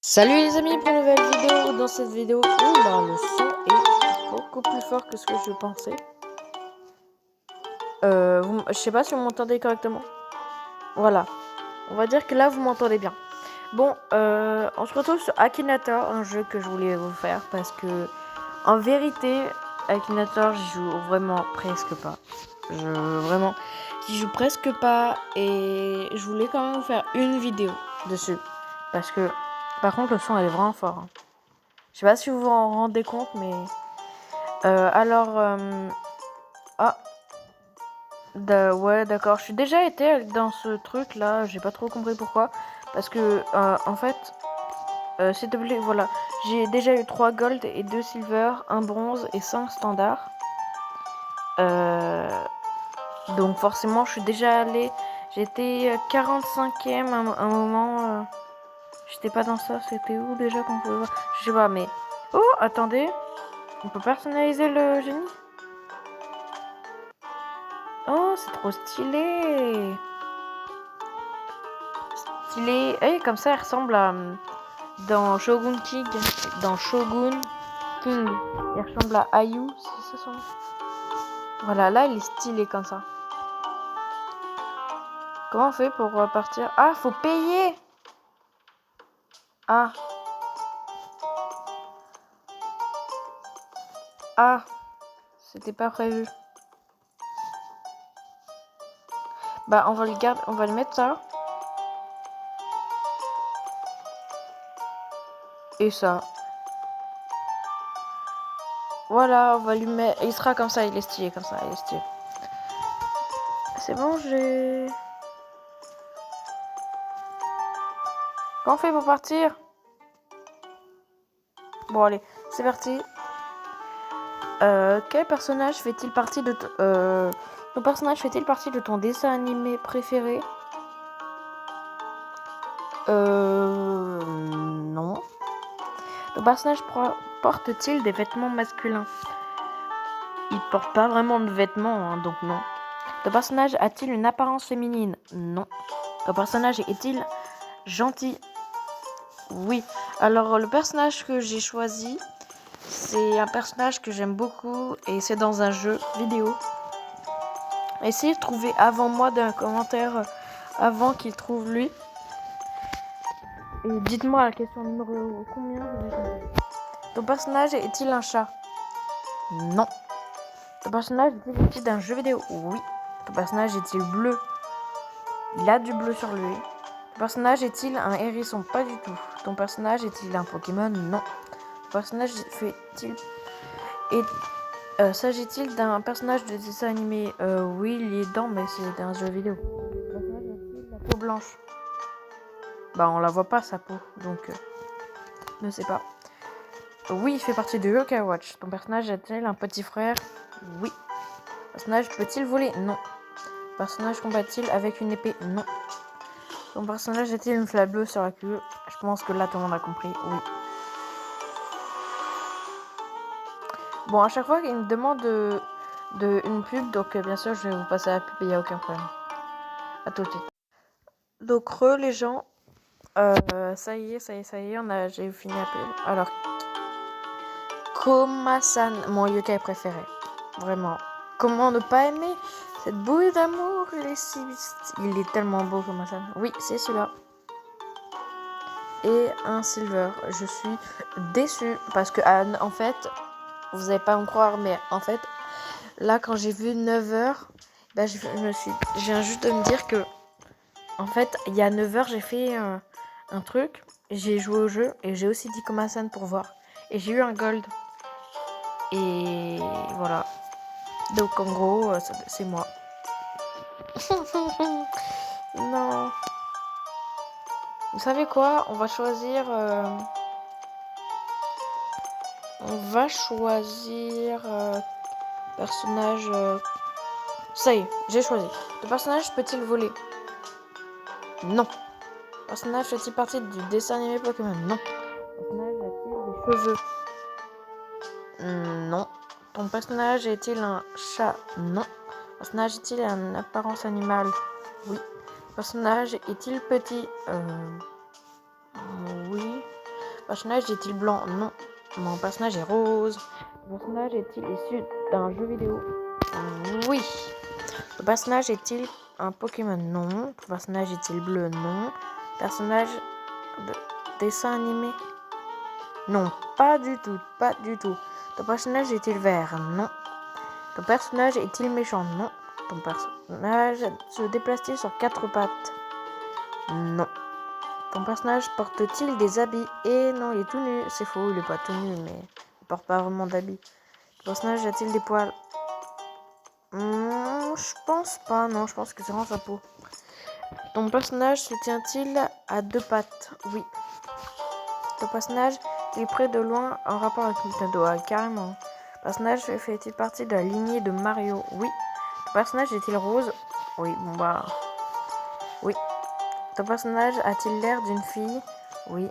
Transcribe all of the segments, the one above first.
Salut les amis pour une nouvelle vidéo. Dans cette vidéo, oula, le son est beaucoup plus fort que ce que je pensais. Je sais pas si vous m'entendez correctement. Voilà, on va dire que là vous m'entendez bien. Bon, on se retrouve sur Akinator, un jeu que je voulais vous faire parce que en vérité, Akinator, j'y joue vraiment presque pas. J'y joue presque pas et je voulais quand même vous faire une vidéo dessus parce que par contre le son elle est vraiment fort. Hein. Je sais pas si vous vous en rendez compte, mais ah, ouais, d'accord. Je suis déjà été dans ce truc là. J'ai pas trop compris pourquoi, parce que en fait, s'il te plaît, voilà, j'ai déjà eu 3 gold et 2 silver, 1 bronze et 5 standards. Donc forcément, je suis déjà allé. J'étais 45e à un moment. J'étais pas dans ça. C'était où déjà qu'on pouvait voir? Je sais pas, mais oh, attendez, on peut personnaliser le génie. Oh, c'est trop stylé. Stylé. Et comme ça, il ressemble à dans Shogun King. Dans Shogun King. Il ressemble à Ayu, c'est ça son nom. Voilà, là, il est stylé comme ça. Comment on fait pour partir? Ah, faut payer. Ah. Ah. C'était pas prévu. Bah, on va le garder, on va le mettre ça. Et ça. Voilà, on va lui mettre. Il sera comme ça, il est stylé comme ça, il est stylé. C'est bon, j'ai. Comment on fait pour partir? Bon, allez, c'est parti. Quel personnage fait-il partie de ton personnage fait-il partie de ton dessin animé préféré? Non. Ton personnage porte-t-il des vêtements masculins? Il porte pas vraiment de vêtements, hein, donc non. Ton personnage a-t-il une apparence féminine? Non. Ton personnage est-il gentil? Oui. Alors, le personnage que j'ai choisi, c'est un personnage que j'aime beaucoup et c'est dans un jeu vidéo. Essayez de trouver avant moi dans un commentaire, avant qu'il trouve lui. Et dites-moi la question numéro combien vous avez compris. Ton personnage est-il un chat? Non. Ton personnage est-il issu d'un jeu vidéo? Oui. Ton personnage est-il bleu? Il a du bleu sur lui. Ton personnage est-il un hérisson? Pas du tout. Ton personnage est-il un Pokémon? Non. Ton personnage fait-il... s'agit-il d'un personnage de dessin animé? Oui, il est dedans, mais c'est un jeu vidéo. Ton personnage a-t-il la peau blanche? Bah, on la voit pas, sa peau, donc... ne sais pas. Oui, il fait partie de Yokai Watch. Ton personnage a-t-il un petit frère? Oui. Ton personnage peut-il voler? Non. Ton personnage combat-il avec une épée? Non. Ton personnage a-t-il une flamme bleue sur la queue? Je pense que là, tout le monde a compris. Oui. Bon, à chaque fois qu'il me demande une pub, donc bien sûr, je vais vous passer la pub, il n'y a aucun problème. À tout de suite. Donc, les gens, ça y est, j'ai fini la pub. Alors, Koma-san, mon yokai préféré. Vraiment. Comment ne pas aimer cette bouille d'amour? Il est tellement beau, Koma-san. Oui, c'est celui-là. Et un silver. Je suis déçue parce que, en fait, vous n'allez pas me croire, mais en fait, là, quand j'ai vu 9h, bah, je viens juste de me dire que, en fait, il y a 9h, j'ai fait un truc, j'ai joué au jeu et j'ai aussi dit Koma-san pour voir. Et j'ai eu un gold. Et voilà. Donc en gros, c'est moi. Non. Vous savez quoi? On va choisir... personnage... Ça y est, j'ai choisi. Le personnage peut-il voler? Non. Le personnage fait-il partie du dessin animé Pokémon? Non. Le personnage a-t-il des cheveux? Non. Ton personnage est-il un chat? Non. Le personnage est-il une apparence animale? Oui. Le personnage est-il petit? Oui. Personnage est-il blanc? Non. Mon personnage est rose. Le personnage est-il issu d'un jeu vidéo? Oui. Le personnage est-il un Pokémon? Non. Le personnage est-il bleu? Non. Personnage de dessin animé? Non, pas du tout, pas du tout. Ton personnage est-il vert? Non. Ton personnage est-il méchant? Non. Ton personnage se déplace-t-il sur 4 pattes? Non. Ton personnage porte-t-il des habits? Et non, il est tout nu. C'est faux, il est pas tout nu, mais il porte pas vraiment d'habits. Ton personnage a-t-il des poils? Je pense pas, non, je pense que c'est vraiment sa peau. Ton personnage se tient-il à 2 pattes? Oui. Ton personnage est près de loin en rapport avec Nintendo? Ah, carrément. Ton personnage fait-il partie de la lignée de Mario? Oui. Ton personnage est-il rose? Oui, bon bah... Oui. Ton personnage a-t-il l'air d'une fille? Oui.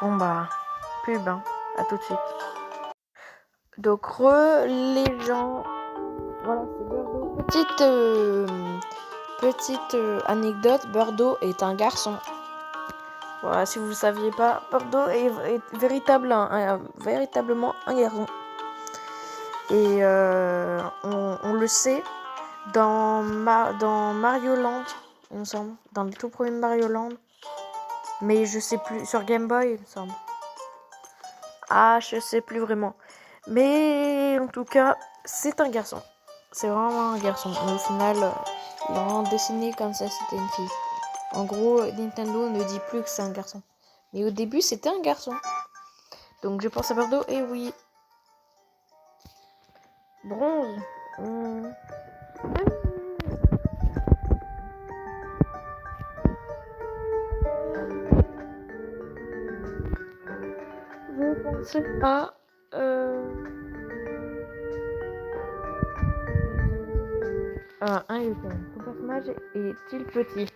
Bon bah... Pub, hein. À tout de suite. Donc, les gens... Voilà, c'est Birdo. Petite anecdote, Birdo est un garçon. Voilà, si vous ne saviez pas, Birdo est véritablement un garçon. Et on le sait dans Mario Land, il me semble. Dans le tout premier Mario Land. Mais je sais plus, sur Game Boy, il me semble. Ah, je sais plus vraiment. Mais en tout cas, c'est un garçon. C'est vraiment un garçon. Mais au final, ils l'ont dessiné comme ça, c'était une fille. En gros, Nintendo ne dit plus que c'est un garçon. Mais au début, c'était un garçon. Donc je pense à Birdo, et oui. Bronze. Je pensais pas. Un Yukon. Ton personnage est-il petit?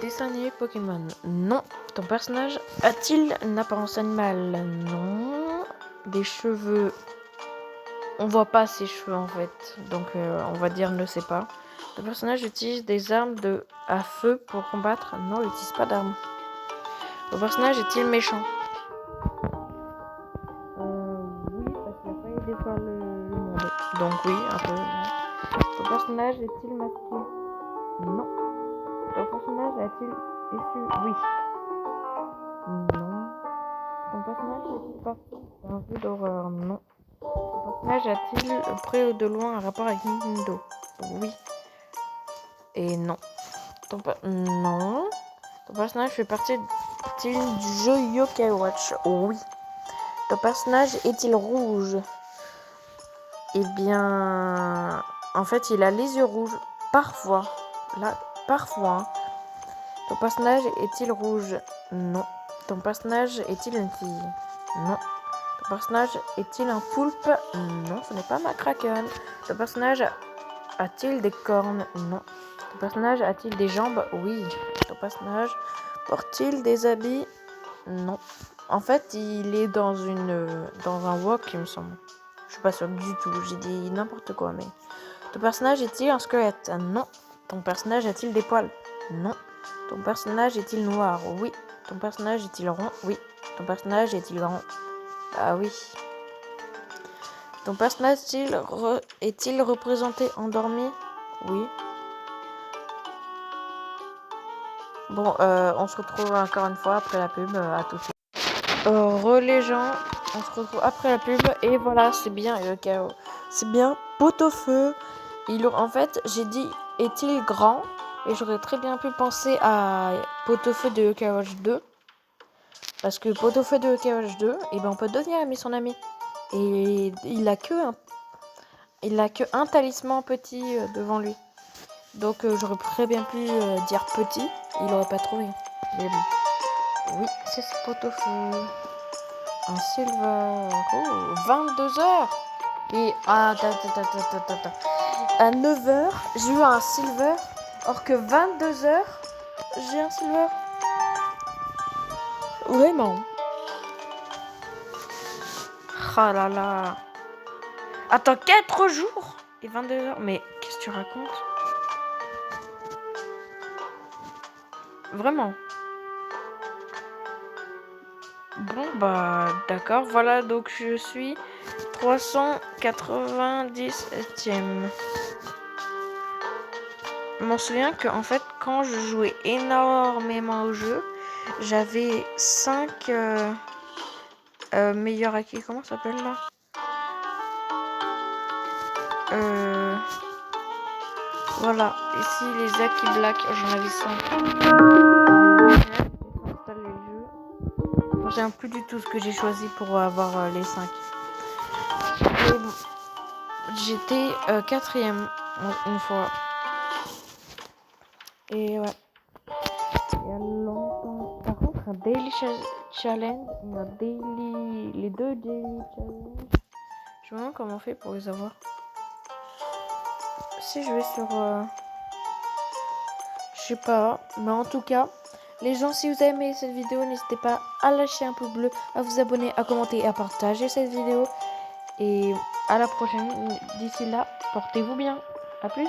Dessin animé Pokémon? Non. Ton personnage a-t-il une apparence animale? Non. Des cheveux? On voit pas ses cheveux en fait, donc on va dire ne sait pas. Ton personnage utilise des armes à feu pour combattre? Non, il n'utilise pas d'armes. Ton personnage est-il méchant? Oui, parce qu'il a failli détruire le monde. Donc oui, un peu. Ton personnage est-il masqué? Non. Ton personnage a-t-il issu? Oui. Non. Ton personnage est-il parti d'un jeu d'horreur? Non. Ton personnage a-t-il près ou de loin un rapport avec Nintendo? Oui. Et non. Non. Ton personnage fait partie du jeu Yokai Watch? Oui. Ton personnage est-il rouge? Eh bien... En fait, il a les yeux rouges. Parfois. Là, parfois. Hein. Ton personnage est-il rouge? Non. Ton personnage est-il une fille? Non. Ton personnage est-il un poulpe? Non, ce n'est pas ma Kraken. Ton personnage a-t-il des cornes? Non. Ton personnage a-t-il des jambes? Oui. Ton personnage porte-t-il des habits? Non. En fait, il est dans un wok, il me semble. Je suis pas sûre du tout. J'ai dit n'importe quoi, mais... Ton personnage est-il un squelette? Non. Ton personnage a-t-il des poils? Non. Ton personnage est-il noir? Oui. Ton personnage est-il rond? Oui. Ton personnage est-il grand? Ah oui. Ton personnage est-il représenté endormi? Oui. Bon, on se retrouve encore une fois après la pub. À tout de suite. Les gens, on se retrouve après la pub. Et voilà, c'est bien chaos. C'est bien Pot-au-feu. En fait, j'ai dit est-il grand? Et j'aurais très bien pu penser à Pot-au-feu de Yokai Watch 2. Parce que Pot-au-feu de Yokai Watch 2, et ben on peut devenir ami son ami. Et il a que un talisman petit devant lui. Donc j'aurais très bien pu dire petit, il aurait pas trouvé. Mais bon. Oui, c'est ce Pot-au-feu. Un silver. Oh, 22h. Et attends. À 9h, j'ai eu un silver. Or que 22h, j'ai un silver. Vraiment. Ah là là. Attends, 4 jours et 22h. Mais qu'est-ce que tu racontes? Vraiment. Bon, bah, d'accord. Voilà, donc je suis 397e. Je m'en souviens qu'en fait, quand je jouais énormément au jeu, j'avais 5 meilleurs acquis. Comment ça s'appelle là? Voilà, ici les acquis black, j'en avais 5. J'installe les jeux. Je sais plus du tout ce que j'ai choisi pour avoir les 5. Et bon, j'étais 4e une fois. Et ouais. Il y a longtemps. Par contre, un daily challenge, les deux daily challenge. Je me demande comment on fait pour les avoir. Si je vais sur... je sais pas. Mais en tout cas, les gens, si vous avez aimé cette vidéo, n'hésitez pas à lâcher un pouce bleu, à vous abonner, à commenter et à partager cette vidéo. Et à la prochaine. D'ici là, portez-vous bien. À plus.